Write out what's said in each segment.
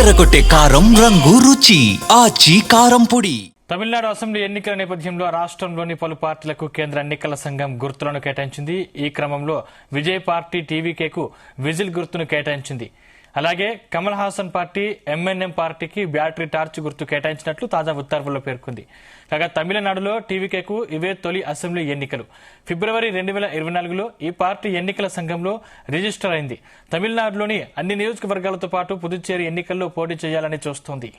అదరగొట్టే కారం రంగు రుచి ఆచి కారం పొడి. తమిళనాడు అసెంబ్లీ ఎన్నికల నేపథ్యంలో రాష్ట్రంలోని పలు పార్టీలకు కేంద్ర ఎన్నికల సంఘం గుర్తులను కేటాయించింది. ఈ క్రమంలో విజయ్ పార్టీ టీవీకేకు విజిల్ గుర్తును కేటాయించింది. అలాగే కమల్ హాసన్ పార్టీ ఎంఎన్ఎం పార్టీకి బ్యాటరీ టార్చ్ గుర్తు కేటాయించినట్లు తాజా ఉత్తర్వుల్లో పేర్కొంది. కాగా తమిళనాడులో టీవీకేకు ఇవే తొలి అసెంబ్లీ ఎన్నికలు. ఫిబ్రవరి 2024లో ఈ పార్టీ ఎన్నికల సంఘంలో రిజిస్టర్ అయింది. తమిళనాడులోని అన్ని నియోజకవర్గాలతో పాటు పుదుచ్చేరి ఎన్నికల్లో పోటీ చేయాలని చూస్తోంది.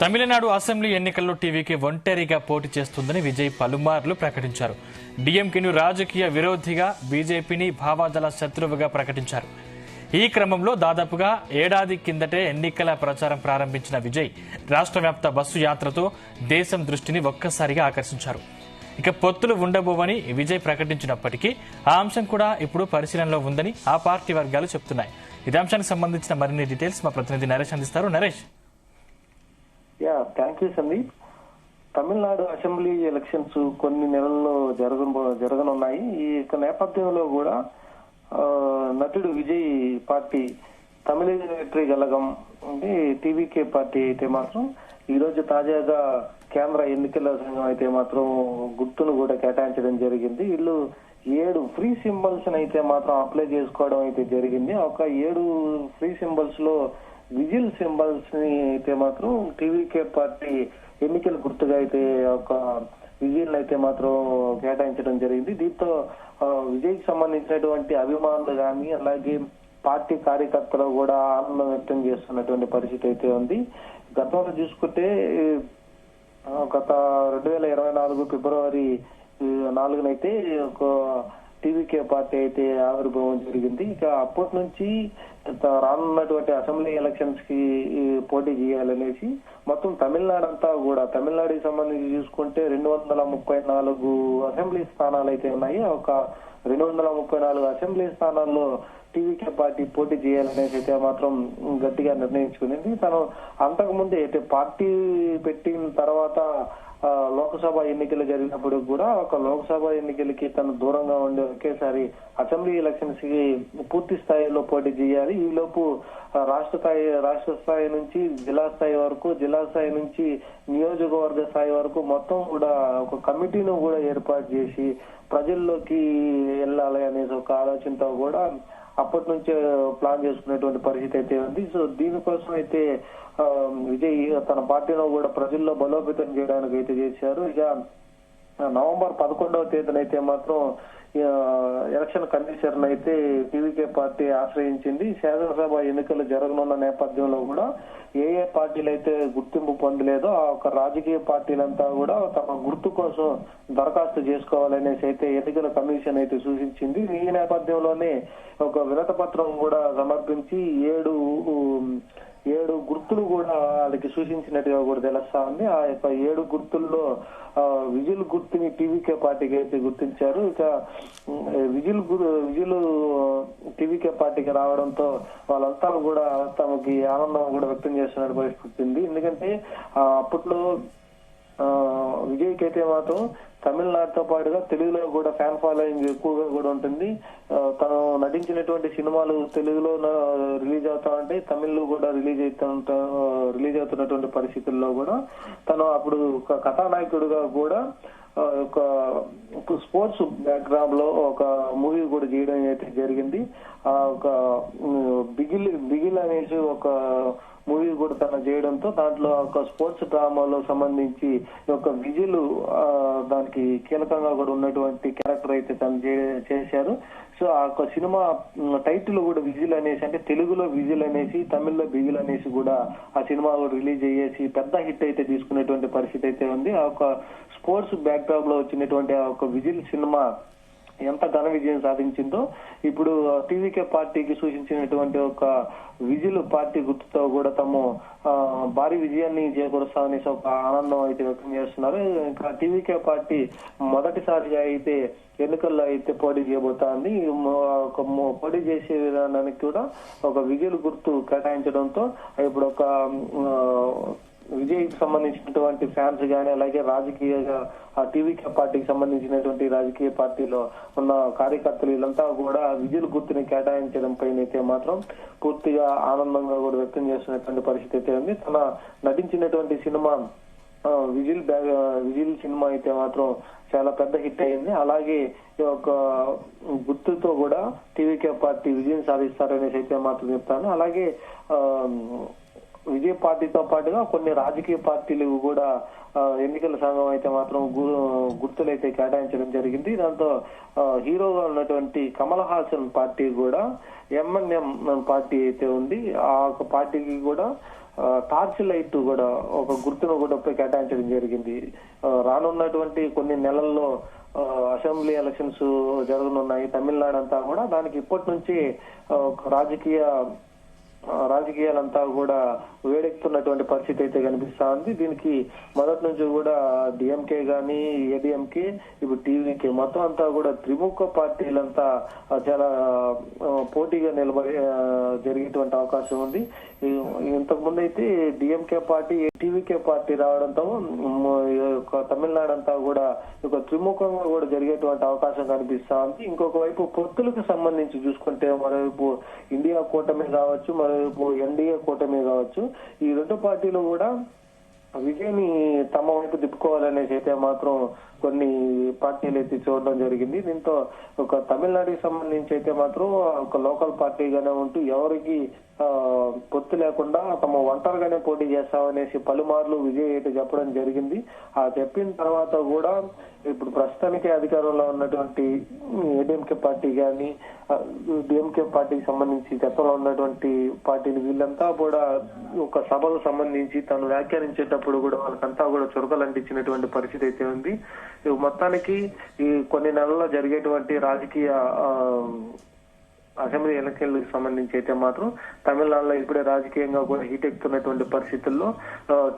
తమిళనాడు అసెంబ్లీ ఎన్నికల్లో టీవీకి ఒంటరిగా పోటీ చేస్తుందని విజయ్ పలుమార్లు ప్రకటించారు. డీఎంకేను రాజకీయ విరోధిగా, బీజేపీని భావాదళ శత్రువుగా ప్రకటించారు. ఈ క్రమంలో దాదాపుగా ఏడాది కిందటే ఎన్నికల ప్రచారం ప్రారంభించిన విజయ్ రాష్ట్ర వ్యాప్త బస్సు యాత్రతో దేశం దృష్టిని ఒక్కసారిగా ఆకర్షించారు. ఇక పొత్తులు ఉండబోవని విజయ్ ప్రకటించినప్పటికీ ఆ అంశం కూడా ఇప్పుడు పరిశీలనలో ఉందని ఆ పార్టీ వర్గాలు చెబుతున్నాయి. ఇదే అంశానికి సంబంధించిన మరిన్ని డీటెయిల్స్ మా ప్రతినిధి నరేష్ అందిస్తారు. Naresh. Thank you Sandeep. Tamil Nadu assembly elections కొన్ని నెలల్లో జరగనున్నాయి. ఈ నేపథ్యంలో కూడా నటుడు విజయ్ పార్టీ తమిళ గలగం అంటే టీవీకే పార్టీ అయితే మాత్రం ఈ రోజు తాజాగా కేంద్ర ఎన్నికల సంఘం అయితే మాత్రం గుర్తును కూడా కేటాయించడం జరిగింది. వీళ్ళు 7 ఫ్రీ సింబల్స్ అయితే మాత్రం అప్లై చేసుకోవడం అయితే జరిగింది. ఒక 7 ఫ్రీ సింబల్స్ లో విజిల్ సింబల్స్ ని అయితే మాత్రం టీవీకే పార్టీ ఎన్నికల గుర్తుగా అయితే ఒక విజిల్ అయితే మాత్రం కేటాయించడం జరిగింది. దీంతో విజయ్కి సంబంధించినటువంటి అభిమానులు కానీ అలాగే పార్టీ కార్యకర్తలు కూడా ఆనందం వ్యక్తం చేస్తున్నటువంటి పరిస్థితి అయితే ఉంది. గతంలో చూసుకుంటే గత 2024 ఫిబ్రవరి 4 ఒక టీవీకే పార్టీ అయితే ఆవిర్భావం జరిగింది. ఇక అప్పటి నుంచి రానున్నటువంటి అసెంబ్లీ ఎలక్షన్స్ కి పోటీ చేయాలనేసి మొత్తం తమిళనాడు అంతా కూడా తమిళనాడుకి సంబంధించి చూసుకుంటే 234 అసెంబ్లీ స్థానాలు అయితే ఉన్నాయి. ఒక 234 అసెంబ్లీ స్థానాల్లో టీవీకే పార్టీ పోటీ చేయాలనేసి అయితే మాత్రం గట్టిగా నిర్ణయించుకునింది. తను అంతకుముందే అయితే పార్టీ పెట్టిన తర్వాత లోక్సభ ఎన్నికలు జరిగినప్పుడు కూడా ఒక లోక్సభ ఎన్నికలకి తను దూరంగా ఉండి ఒకేసారి అసెంబ్లీ ఎలక్షన్స్ కి పూర్తి స్థాయిలో పోటీ చేయాలి. ఈ లోపు రాష్ట్ర స్థాయి నుంచి జిల్లా స్థాయి వరకు, జిల్లా స్థాయి నుంచి నియోజకవర్గ స్థాయి వరకు మొత్తం కూడా ఒక కమిటీను కూడా ఏర్పాటు చేసి ప్రజల్లోకి వెళ్ళాలి అనేసి ఒక ఆలోచనతో కూడా అప్పటి నుంచే ప్లాన్ చేసుకునేటువంటి పరిస్థితి అయితే ఉంది. సో దీనికోసం అయితే విజయ్ తన పార్టీలో కూడా ప్రజల్లో బలోపేతం చేయడానికి అయితే చేశారు. ఇక నవంబర్ 11వ తేదీన అయితే మాత్రం ఎలక్షన్ కమిషన్ అయితే టీవీకే పార్టీ ఆశ్రయించింది. శాసనసభ ఎన్నికలు జరగనున్న నేపథ్యంలో కూడా ఏ పార్టీలు అయితే గుర్తింపు పొందలేదో ఆ ఒక రాజకీయ పార్టీలంతా కూడా తమ గుర్తు కోసం దరఖాస్తు చేసుకోవాలనేసి అయితే ఎన్నికల కమిషన్ అయితే సూచించింది. ఈ నేపథ్యంలోనే ఒక వినతి పత్రం కూడా సమర్పించి 7 గుర్తులు కూడా వాళ్ళకి సూచించినట్టుగా కూడా తెలుస్తా ఉంది. ఆ యొక్క 7 గుర్తుల్లో విజిల్ గుర్తుని టీవీకే పార్టీకి అయితే గుర్తించారు. ఇక విజిల్ టీవీకే పార్టీకి రావడంతో వాళ్ళంతా కూడా తమకి ఆనందం కూడా వ్యక్తం చేస్తున్న పరిస్థితి ఉంది. ఎందుకంటే అప్పట్లో విజయ్కి అయితే మాత్రం తమిళనాడుతో పాటుగా తెలుగులో కూడా ఫ్యాన్ ఫాలోయింగ్ ఎక్కువగా కూడా ఉంటుంది. తను నటించినటువంటి సినిమాలు తెలుగులో రిలీజ్ అవుతా ఉంటాయి, తమిళ్లో కూడా రిలీజ్ అవుతున్నటువంటి పరిస్థితుల్లో కూడా తను అప్పుడు ఒక కథానాయకుడిగా కూడా ఒక స్పోర్ట్స్ బ్యాక్గ్రౌండ్ లో ఒక మూవీ కూడా చేయడం అయితే జరిగింది. ఒక బిగిల్ అనేసి ఒక మూవీ కూడా తను చేయడంతో దాంట్లో ఒక స్పోర్ట్స్ డ్రామాలో సంబంధించి ఒక విజిల్ దానికి కీలకంగా కూడా ఉన్నటువంటి క్యారెక్టర్ అయితే తను చేశారు. సో ఆ యొక్క సినిమా టైటిల్ కూడా విజిల్ అనేసి, అంటే తెలుగులో విజిల్ అనేసి తమిళ్లో బిగిల్ అనేసి కూడా ఆ సినిమా రిలీజ్ అయ్యేసి పెద్ద హిట్ అయితే తీసుకునేటువంటి పరిస్థితి అయితే ఉంది. ఆ ఒక స్పోర్ట్స్ బ్యాక్ డ్రాప్ లో వచ్చినటువంటి ఆ ఒక విజిల్ సినిమా ఎంత ఘన విజయం సాధించిందో ఇప్పుడు టీవీకే పార్టీకి సూచించినటువంటి ఒక విజిల్ పార్టీ గుర్తుతో కూడా తాము భారీ విజయాన్ని చేకూరుస్తామని ఒక ఆనందం అయితే వ్యక్తం చేస్తున్నారు. ఇంకా టీవీకే పార్టీ మొదటిసారిగా అయితే ఎన్నికల్లో అయితే పోటీ చేయబోతోంది. పోటీ చేసే విధానానికి కూడా ఒక విజిల్ గుర్తు కేటాయించడంతో ఇప్పుడు ఒక విజయ్కి సంబంధించినటువంటి ఫ్యాన్స్ గానీ, అలాగే రాజకీయంగా ఆ టీవీకే పార్టీకి సంబంధించినటువంటి రాజకీయ పార్టీలో ఉన్న కార్యకర్తలు వీళ్ళంతా కూడా విజిల్ గుర్తుని కేటాయించడం పైన అయితే మాత్రం పూర్తిగా ఆనందంగా కూడా వ్యక్తం చేస్తున్నటువంటి పరిస్థితి అయితే ఉంది. తన నటించినటువంటి సినిమా విజిల్ సినిమా అయితే మాత్రం చాలా పెద్ద హిట్ అయింది. అలాగే ఈ యొక్క గుర్తుతో కూడా టీవీకే పార్టీ విజయం సాధిస్తారనేసి అయితే మాత్రం చెప్తాను. అలాగే విజయ పార్టీతో పాటుగా కొన్ని రాజకీయ పార్టీలు కూడా ఎన్నికల సంఘం అయితే మాత్రం గుర్తులు అయితే కేటాయించడం జరిగింది. దాంతో హీరోగా ఉన్నటువంటి కమల్ హాసన్ పార్టీ కూడా ఎంఎన్ఎం పార్టీ అయితే ఉంది. ఆ ఒక పార్టీకి కూడా టార్చ్ లైట్ కూడా ఒక గుర్తును కూడా కేటాయించడం జరిగింది. రానున్నటువంటి కొన్ని నెలల్లో అసెంబ్లీ ఎలక్షన్స్ జరగనున్నాయి తమిళనాడు అంతా కూడా. దానికి ఇప్పటి నుంచి రాజకీయాలంతా కూడా వేడెక్కుతున్నటువంటి పరిస్థితి అయితే కనిపిస్తా ఉంది. దీనికి మొదటి నుంచి కూడా డిఎంకే గానీ, ఏడీఎంకే, ఇప్పుడు టీవీకే మొత్తం అంతా కూడా త్రిముఖ పార్టీలంతా చాలా పోటీగా నిలబడి జరిగేటువంటి అవకాశం ఉంది. ఇంతకు ముందు అయితే డిఎంకే పార్టీ, టీవీకే పార్టీ రావడంతో తమిళనాడు అంతా కూడా ఒక త్రిముఖంగా కూడా జరిగేటువంటి అవకాశం కనిపిస్తా ఉంది. ఇంకొక వైపు పొత్తులకు సంబంధించి చూసుకుంటే మరోవైపు ఇండియా కూటమి కావచ్చు, మరోవైపు ఎన్డీఏ కూటమి కావచ్చు, ఈ రెండు పార్టీలు కూడా విజయ్ని తమ వైపు తిప్పుకోవాలనేసి అయితే మాత్రం కొన్ని పార్టీలు అయితే చూడడం జరిగింది. దీంతో ఒక తమిళనాడుకి సంబంధించి అయితే మాత్రం ఒక లోకల్ పార్టీగానే ఉంటూ ఎవరికి పొత్తు లేకుండా తమ ఒంటరిగానే పోటీ చేస్తామనేసి పలుమార్లు విజయ్ అయితే చెప్పడం జరిగింది. ఆ చెప్పిన తర్వాత కూడా ఇప్పుడు ప్రస్తుతానికి అధికారంలో ఉన్నటువంటి ఏడీఎంకే పార్టీ కానీ, డిఎంకే పార్టీకి సంబంధించి గతంలో ఉన్నటువంటి పార్టీలు వీళ్ళంతా కూడా ఒక సభకు సంబంధించి తను వ్యాఖ్యానించేటప్పుడు కూడా వాళ్ళకంతా కూడా చురకలంటించినటువంటి పరిస్థితి అయితే ఉంది. మొత్తానికి ఈ కొన్ని నెలల్లో జరిగేటువంటి రాజకీయ అసెంబ్లీ ఎన్నికలకు సంబంధించి అయితే మాత్రం తమిళనాడులో ఇప్పుడే రాజకీయంగా కూడా హీట్ ఎక్కుతున్నటువంటి పరిస్థితుల్లో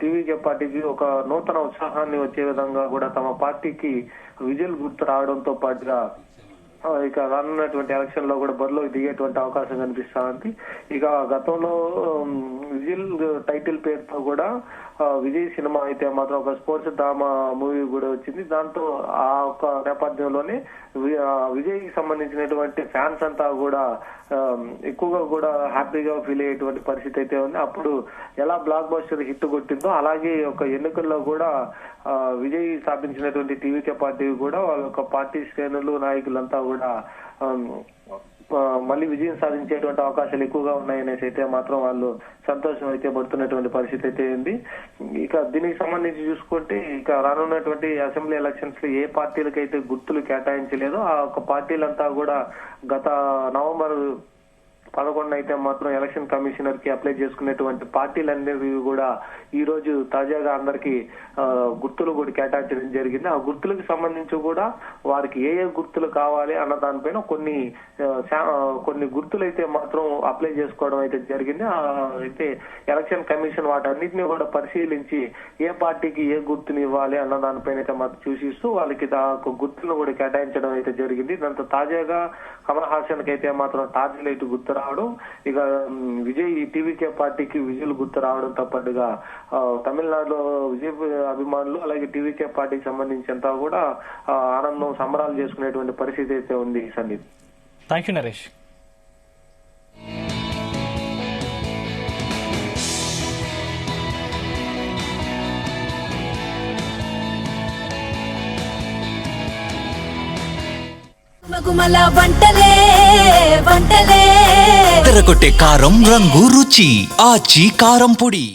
టీవీకే పార్టీకి ఒక నూతన ఉత్సాహాన్ని వచ్చే విధంగా కూడా తమ పార్టీకి విజువల్ గుర్తు రావడంతో పాటుగా ఇక రానున్నటువంటి ఎలక్షన్ లో కూడా బరిలోకి దిగేటువంటి అవకాశం కనిపిస్తా ఉంది. ఇక గతంలో విజిల్ టైటిల్ పేరుతో కూడా విజయ్ సినిమా అయితే మాత్రం ఒక స్పోర్ట్స్ డ్రామా మూవీ కూడా వచ్చింది. దాంతో ఆ ఒక నేపథ్యంలోనే విజయ్ కి సంబంధించినటువంటి ఫ్యాన్స్ అంతా కూడా ఎక్కువగా కూడా హ్యాపీగా ఫీల్ అయ్యేటువంటి పరిస్థితి అయితే ఉంది. అప్పుడు ఎలా బ్లాక్ బస్టర్ హిట్ కొట్టిందో అలాగే ఒక ఎన్నికల్లో కూడా విజయ్ స్థాపించినటువంటి టీవీకే పార్టీ కూడా వాళ్ళ యొక్క పార్టీ శ్రేణులు నాయకులంతా కూడా మళ్ళీ విజయం సాధించేటువంటి అవకాశాలు ఎక్కువగా ఉన్నాయనేసి అయితే మాత్రం వాళ్ళు సంతోషం అయితే పడుతున్నటువంటి పరిస్థితి అయితే ఉంది. ఇక దీనికి సంబంధించి చూసుకుంటే ఇక రానున్నటువంటి అసెంబ్లీ ఎలక్షన్స్ లో ఏ పార్టీలకైతే గుర్తులు కేటాయించలేదో ఆ ఒక పార్టీలంతా కూడా గత నవంబర్ 11 అయితే మాత్రం ఎలక్షన్ కమిషనర్ కి అప్లై చేసుకునేటువంటి పార్టీలన్నీ కూడా ఈ రోజు తాజాగా అందరికి గుర్తులు కూడా కేటాయించడం జరిగింది. ఆ గుర్తులకు సంబంధించి కూడా వారికి ఏ గుర్తులు కావాలి అన్న దానిపైన కొన్ని గుర్తులు అయితే మాత్రం అప్లై చేసుకోవడం అయితే జరిగింది. అయితే ఎలక్షన్ కమిషన్ వాటన్నిటిని కూడా పరిశీలించి ఏ పార్టీకి ఏ గుర్తుని ఇవ్వాలి అన్న దానిపైన అయితే మాత్రం సూచిస్తూ వాళ్ళకి గుర్తులను కూడా కేటాయించడం అయితే జరిగింది. దాంతో తాజాగా కమల్ హాసన్ కి అయితే మాత్రం టార్చ్ లైట్ గుర్తు రావడం, ఇక విజయ్ టీవీకే పార్టీకి విజువల్ గుర్తు రావడంతో పాటుగా తమిళనాడులో విజయ్ అభిమానులు అలాగే టీవీకే పార్టీకి సంబంధించినంత కూడా ఆనందం సంబరాలు చేసుకునేటువంటి పరిస్థితి అయితే ఉంది. Sandeep, thank you Naresh. తెరకొట్టే కారం రంగు రుచి ఆచి కారం పొడి.